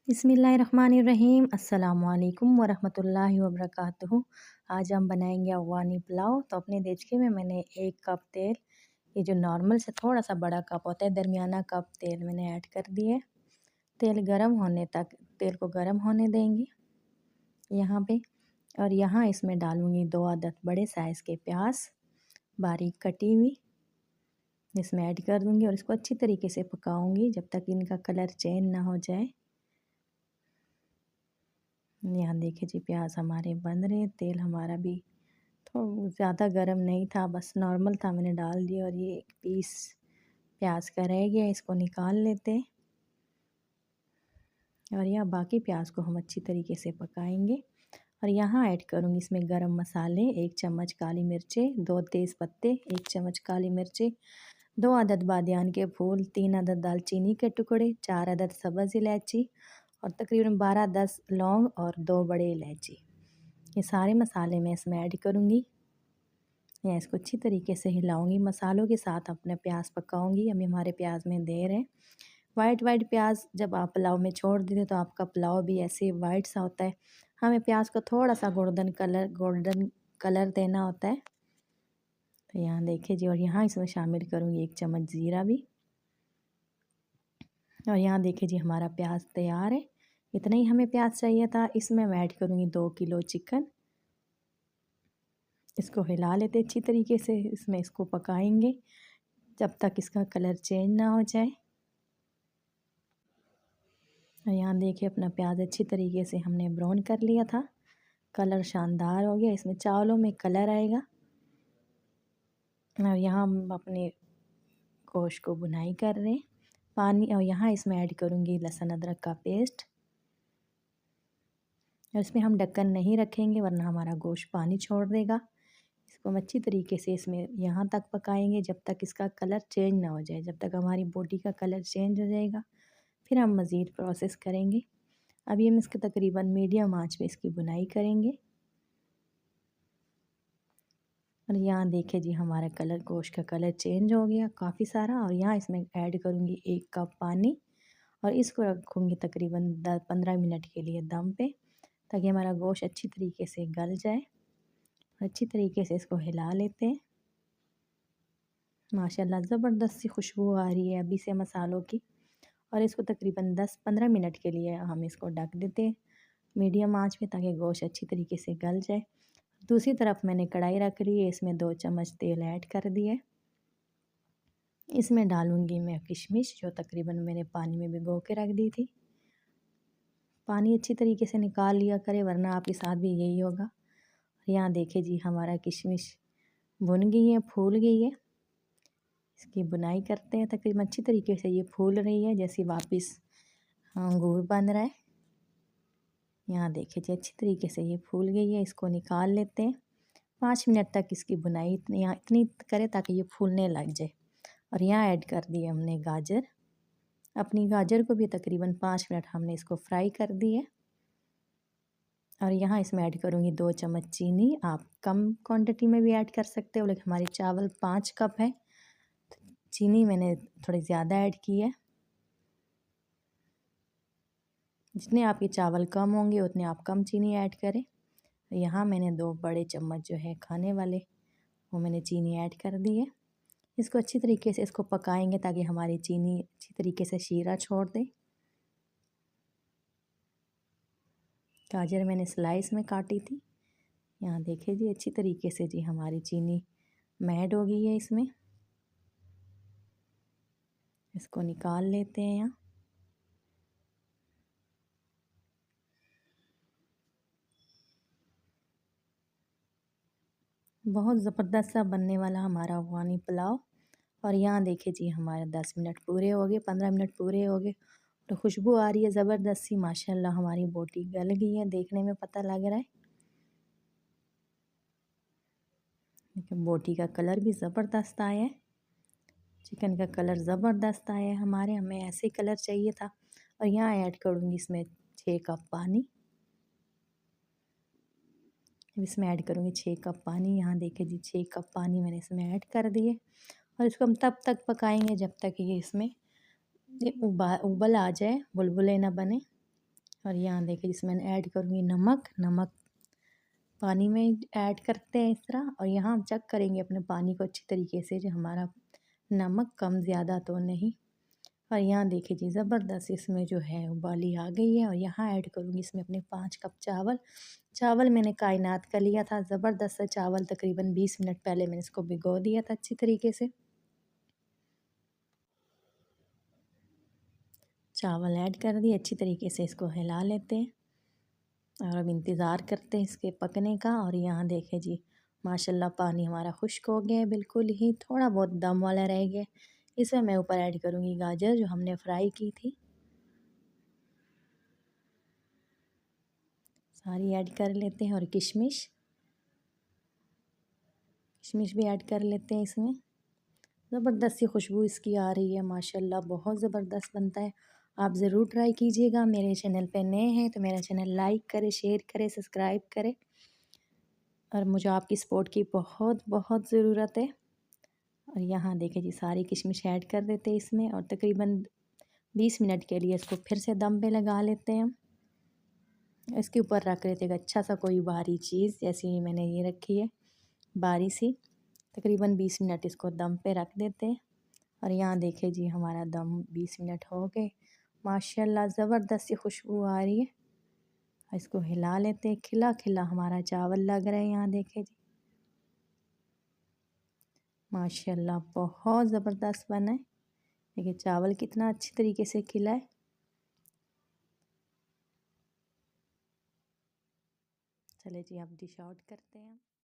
बिस्मिल्लाहिर्रहमानिर्रहीम अस्सलामुअलैकुम वरहमतुल्लाहि वबरकातुहू। आज हम बनाएंगे अफ़गानी पुलाव। तो अपने देचके में मैंने 1 कप तेल, ये जो नॉर्मल से थोड़ा सा बड़ा कप होता है, दरमियाना कप तेल मैंने ऐड कर दिए। तेल गरम होने तक तेल को गरम होने देंगे यहाँ पे। और यहाँ इसमें डालूँगी 2 अदद बड़े साइज़ के प्याज बारीक कटी हुई, इसमें ऐड कर दूँगी और इसको अच्छी तरीके से पकाऊँगी जब तक इनका कलर चेंज ना हो जाए। यहाँ देखिए जी, प्याज हमारे बन रहे हैं। तेल हमारा भी तो ज़्यादा गर्म नहीं था, बस नॉर्मल था, मैंने डाल दिया। और ये एक पीस प्याज का रह गया, इसको निकाल लेते हैं। और यहाँ बाकी प्याज को हम अच्छी तरीके से पकाएंगे। और यहाँ ऐड करूँगी इसमें गरम मसाले, 1 चम्मच काली मिर्चें, 2 तेज़ पत्ते, 1 चम्मच काली मिर्चें, 2 अदद बादियान के फूल, 3 अदद दालचीनी के टुकड़े, 4 अदद सब्ज़ इलायची और तकरीबन 12-10 लौंग और 2 बड़े इलायची। ये सारे मसाले मैं इसमें ऐड करूँगी। या इसको अच्छी तरीके से हिलाऊंगी, मसालों के साथ अपने प्याज पकाऊंगी। अभी हमारे प्याज में देर है। वाइट प्याज जब आप पुलाव में छोड़ देते तो आपका पुलाव भी ऐसे वाइट सा होता है। हमें प्याज को थोड़ा सा गोल्डन कलर देना होता है। तो यहाँ देखिए जी, और यहाँ इसमें शामिल करूँगी 1 चम्मच ज़ीरा भी। और यहाँ देखिए जी, हमारा प्याज तैयार है। इतना ही हमें प्याज चाहिए था। इसमें मैं ऐड करूँगी 2 किलो चिकन। इसको हिला लेते अच्छी तरीके से, इसमें इसको पकाएंगे जब तक इसका कलर चेंज ना हो जाए। और यहाँ देखिए, अपना प्याज अच्छी तरीके से हमने ब्राउन कर लिया था, कलर शानदार हो गया। इसमें चावलों में कलर आएगा। और यहाँ हम अपने गोश्त को भुनाई कर रहे हैं पानी। और यहाँ इसमें ऐड करूँगी लहसुन अदरक का पेस्ट। और इसमें हम ढक्कन नहीं रखेंगे वरना हमारा गोश्त पानी छोड़ देगा। इसको हम अच्छी तरीके से इसमें यहाँ तक पकाएंगे जब तक इसका कलर चेंज ना हो जाए। जब तक हमारी बोटी का कलर चेंज हो जाएगा फिर हम मज़ीद प्रोसेस करेंगे। अभी हम इसके तकरीबन मीडियम आंच पे इसकी बुनाई करेंगे। और यहाँ देखिए जी, हमारा कलर गोश्त का कलर चेंज हो गया काफ़ी सारा। और यहाँ इसमें ऐड करूँगी 1 कप पानी और इसको रखूँगी तकरीबन 10-15 मिनट के लिए दम पे, ताकि हमारा गोश्त अच्छी तरीके से गल जाए। अच्छी तरीके से इसको हिला लेते हैं। माशाल्लाह ज़बरदस्त सी खुशबू आ रही है अभी से मसालों की। और इसको तकरीबन 10-15 मिनट के लिए हम इसको ढक देते हैं मीडियम आंच में, ताकि गोश्त अच्छी तरीके से गल जाए। दूसरी तरफ मैंने कढ़ाई रख ली है, इसमें 2 चम्मच तेल ऐड कर दिए। इसमें डालूँगी मैं किशमिश, जो तकरीबन मैंने पानी में भिगो के रख दी थी। पानी अच्छी तरीके से निकाल लिया करे वरना आपके साथ भी यही होगा। यहाँ देखिए जी, हमारा किशमिश भुन गई है, फूल गई है। इसकी बुनाई करते हैं तकरीबन अच्छी तरीके से। ये फूल रही है जैसे वापस अंगूर बन रहा है। यहाँ देखिए जी, अच्छी तरीके से ये फूल गई है। इसको निकाल लेते हैं। 5 मिनट तक इसकी बुनाई इतनी करें ताकि ये फूलने लग जाए। और यहाँ ऐड कर दिए हमने गाजर। अपनी गाजर को भी तकरीबन 5 मिनट हमने इसको फ्राई कर दिए। और यहाँ इसमें ऐड करूँगी 2 चम्मच चीनी। आप कम क्वांटिटी में भी ऐड कर सकते हो, लेकिन हमारे चावल 5 कप है, चीनी मैंने थोड़ी ज़्यादा ऐड की है। जितने आपके चावल कम होंगे उतने आप कम चीनी ऐड करें। यहाँ मैंने 2 बड़े चम्मच जो है खाने वाले, वो मैंने चीनी ऐड कर दी है। इसको अच्छी तरीके से इसको पकाएंगे ताकि हमारी चीनी अच्छी तरीके से शीरा छोड़ दे। गाजर मैंने स्लाइस में काटी थी। यहाँ देखिए जी, अच्छी तरीके से जी हमारी चीनी मेल्ट हो गई है इसमें। इसको निकाल लेते हैं यहाँ। बहुत ज़बरदस्त सा बनने वाला हमारा अफ़गानी पुलाव। और यहाँ देखिए जी, हमारे 10 मिनट पूरे हो गए, 15 मिनट पूरे हो गए। तो खुशबू आ रही है ज़बरदस्त सी। माशाल्लाह हमारी बोटी गल गई है, देखने में पता लग रहा है। लेकिन बोटी का कलर भी ज़बरदस्त आया है, चिकन का कलर ज़बरदस्त आया है हमारे। हमें ऐसे कलर चाहिए था। और यहाँ ऐड करूँगी इसमें 6 कप पानी। इसमें ऐड करूँगी 6 कप पानी। यहाँ देखिए जी, 6 कप पानी मैंने इसमें ऐड कर दिए। और इसको हम तब तक पकाएंगे जब तक ये इसमें उबाल आ जाए, बुलबुले ना बने। और यहाँ देखिए इसमें ऐड करूँगी नमक। नमक पानी में ऐड करते हैं इस तरह, और यहाँ हम चेक करेंगे अपने पानी को अच्छी तरीके से जो हमारा नमक कम ज़्यादा तो नहीं। और यहाँ देखिए जी ज़बरदस्त इसमें जो है उबाली आ गई है। और यहाँ ऐड करूँगी इसमें अपने 5 कप चावल। चावल मैंने कायनात का लिया था, ज़बरदस्त सा चावल, तकरीबन 20 मिनट पहले मैंने इसको भिगो दिया था अच्छी तरीके से। चावल ऐड कर दिए, अच्छी तरीके से इसको हिला लेते हैं और अब इंतज़ार करते हैं इसके पकने का। और यहाँ देखें जी माशाल्लाह पानी हमारा खुश्क हो गया है, बिल्कुल ही थोड़ा बहुत दम वाला रह गया। इसमें मैं ऊपर ऐड करूँगी गाजर जो हमने फ्राई की थी, सारी ऐड कर लेते हैं। और किशमिश किशमिश भी ऐड कर लेते हैं इसमें। ज़बरदस्त सी खुशबू इसकी आ रही है माशाल्लाह, बहुत ज़बरदस्त बनता है। आप ज़रूर ट्राई कीजिएगा। मेरे चैनल पे नए हैं तो मेरा चैनल लाइक करें, शेयर करें, सब्सक्राइब करें। और मुझे आपकी सपोर्ट की बहुत बहुत ज़रूरत है। और यहाँ देखें जी सारी किशमिश ऐड कर देते हैं इसमें, और तकरीबन 20 मिनट के लिए इसको फिर से दम पे लगा लेते हैं हम। इसके ऊपर रख लेते हैं अच्छा सा कोई भारी चीज़, जैसी मैंने ये रखी है बारी सी। तकरीबन 20 मिनट इसको दम पे रख देते हैं। और यहाँ देखें जी हमारा दम 20 मिनट हो गए, माशाल्लाह ज़बरदस्त सी खुशबू आ रही है। इसको हिला लेते हैं, खिला खिला हमारा चावल लग रहा है। यहाँ देखें जी माशाल्लाह बहुत ज़बरदस्त बना है। देखिए चावल कितना अच्छी तरीके से खिला है। चले जी अब डिश आउट करते हैं।